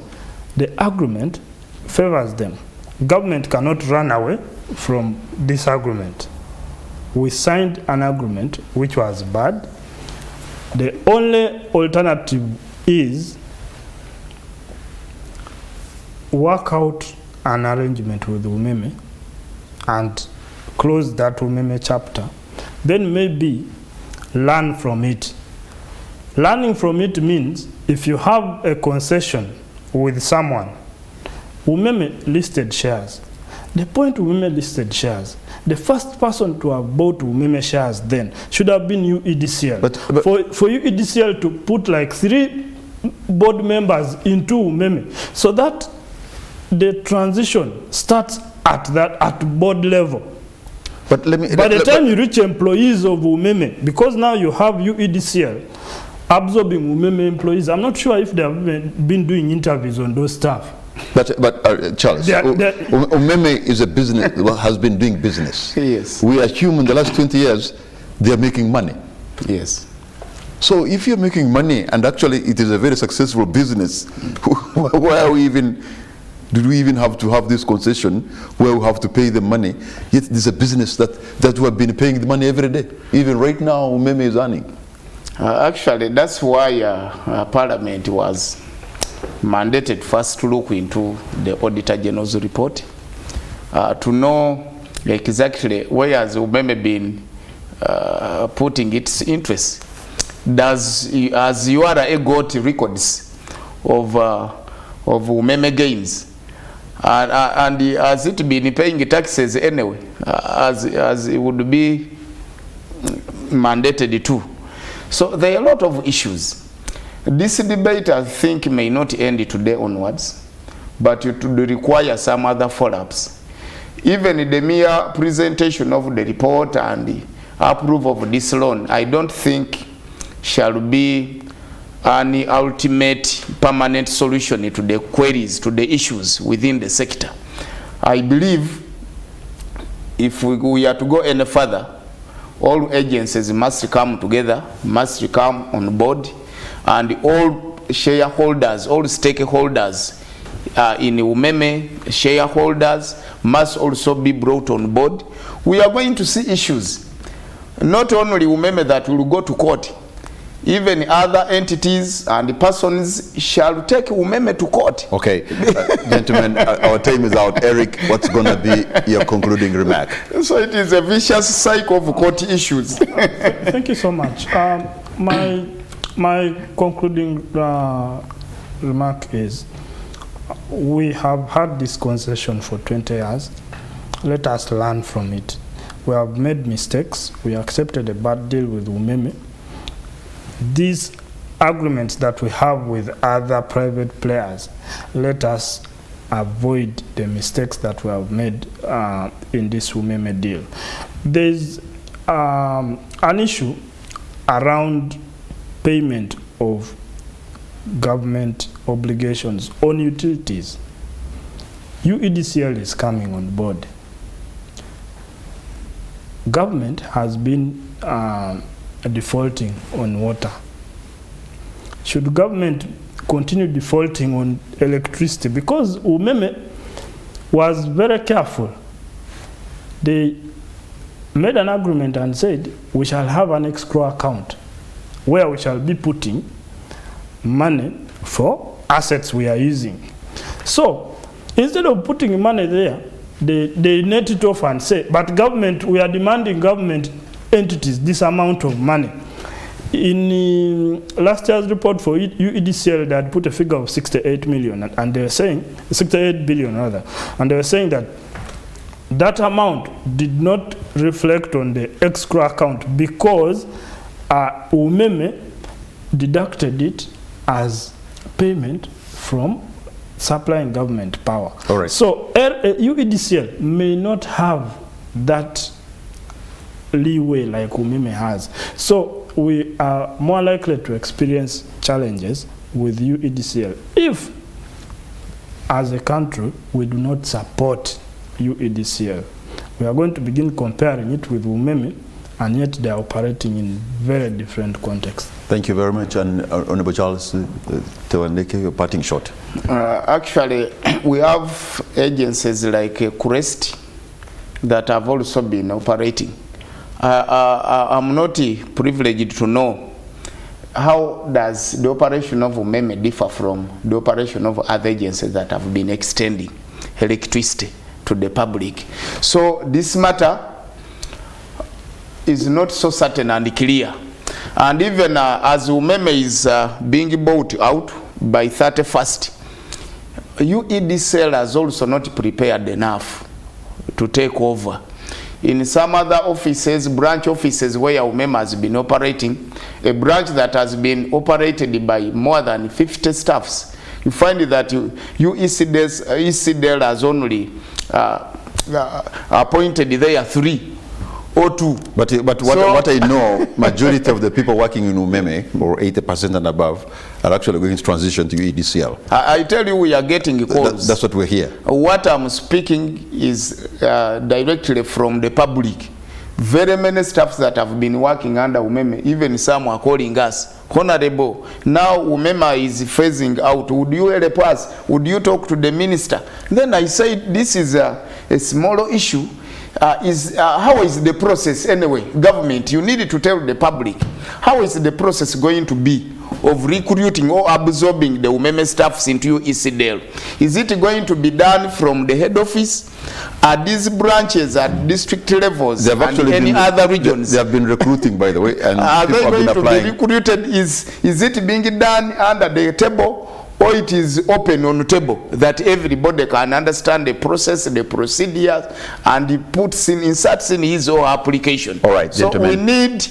the agreement favors them. Government cannot run away from this agreement. We signed an agreement which was bad. The only alternative is work out an arrangement with UMEME and close that UMEME chapter. Then maybe learn from it. Learning from it means if you have a concession with someone, UMEME listed shares. The point UMEME listed shares, the first person to have bought UMEME shares then should have been UEDCL. But for UEDCL to put like 3 board members into UMEME, so that the transition starts at board level. But let me... By the time you reach employees of UMEME, because now you have UEDCL absorbing UMEME employees, I'm not sure if they have been doing interviews on those staff. But Charles, UMEME is a business, has been doing business. Yes. We assume in the last 20 years, they are making money. Yes. So if you're making money, and actually it is a very successful business, why are we even... Did we even have to have this concession where we have to pay the money? Yet there's a business that we have been paying the money every day. Even right now, UMEME is earning. Actually, that's why Parliament was mandated first to look into the Auditor General's report to know exactly where has UMEME been putting its interests. As URA got records of UMEME gains? And has it been paying taxes anyway, as it would be mandated to? So there are a lot of issues. This debate, I think, may not end today onwards, but it would require some other follow-ups. Even the mere presentation of the report and the approval of this loan, I don't think shall be an ultimate permanent solution to the queries, to the issues within the sector. I believe if we are to go any further, all agencies must come together, must come on board, and all shareholders, all stakeholders in UMEME, shareholders must also be brought on board. We are going to see issues, not only UMEME that will go to court, even other entities and persons shall take UMEME to court. Okay, gentlemen, our time is out. Eric, what's going to be your concluding remark? So it is a vicious cycle of court issues. Thank you so much. My concluding remark is, we have had this concession for 20 years. Let us learn from it. We have made mistakes. We accepted a bad deal with UMEME. These agreements that we have with other private players, let us avoid the mistakes that we have made in this UMEME deal. There's an issue around payment of government obligations on utilities. UEDCL is coming on board. Government has been defaulting on water. Should government continue defaulting on electricity? Because UMEME was very careful. They made an agreement and said we shall have an escrow account where we shall be putting money for assets we are using. So instead of putting money there, they net it off and say, but government, we are demanding government entities this amount of money. In last year's report for UEDCL, they had put a figure of 68 million, and they were saying 68 billion rather, and they were saying that that amount did not reflect on the escrow account because UMEME deducted it as payment from supplying government power. All right. So UEDCL may not have that leeway like UMEME has. So we are more likely to experience challenges with UEDCL if, as a country, we do not support UEDCL. We are going to begin comparing it with UMEME, and yet they are operating in very different contexts. Thank you very much. And Honorable Charles Tewandeke, your parting shot. Actually, we have agencies like CREST that have also been operating. I'm not privileged to know how does the operation of UMEME differ from the operation of other agencies that have been extending electricity to the public. So this matter is not so certain and clear. And even as UMEME is being bought out by 31st, UEDCL has also not prepared enough to take over. In some other offices, branch offices where UMEME has been operating, a branch that has been operated by more than 50 staffs, you find that UEDCL has only appointed there 3 or 2. But what I know, majority of the people working in UMEME, or 80% and above, are actually going to transition to UEDCL. I tell you, we are getting calls. That's what we're here. What I'm speaking is directly from the public. Very many staffs that have been working under UMEME, even some are calling us, Honorable, now UMEME is phasing out. Would you help us? Would you talk to the minister? Then I said, this is a small issue. How is the process anyway? Government, you need to tell the public. How is the process going to be of recruiting or absorbing the UMEME staffs into UEDCL? Is it going to be done from the head office? Are these branches at district levels and any other regions? They have been recruiting, by the way, and are they have going been to applying. be recruited? Is it being done under the table, or it is open on the table that everybody can understand the process, the procedures, and he inserts in his or her application? All right, so gentlemen. we need,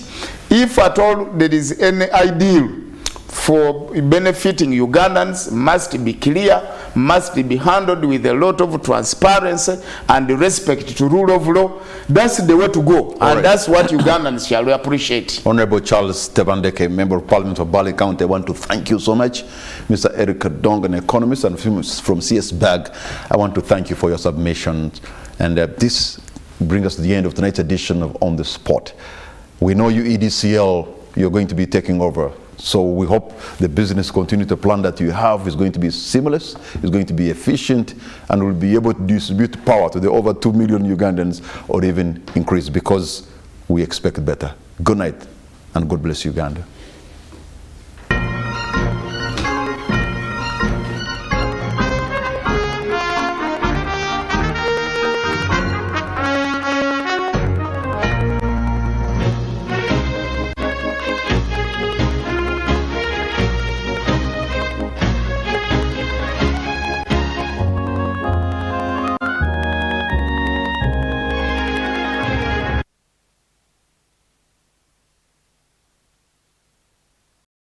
if at all there is any ideal for benefiting Ugandans, must be clear, must be handled with a lot of transparency and respect to rule of law. That's the way to go, and that's what Ugandans shall appreciate. Honorable Charles Tebandeke, Member of Parliament of Bali County, I want to thank you so much. Mr. Eric Dong, an economist, and from CS Bag, I want to thank you for your submission. And this brings us to the end of tonight's edition of On the Spot. We know UEDCL, you're going to be taking over. So we hope the business continuity plan that you have is going to be seamless, is going to be efficient, and will be able to distribute power to the over 2 million Ugandans, or even increase, because we expect better. Good night, and God bless Uganda.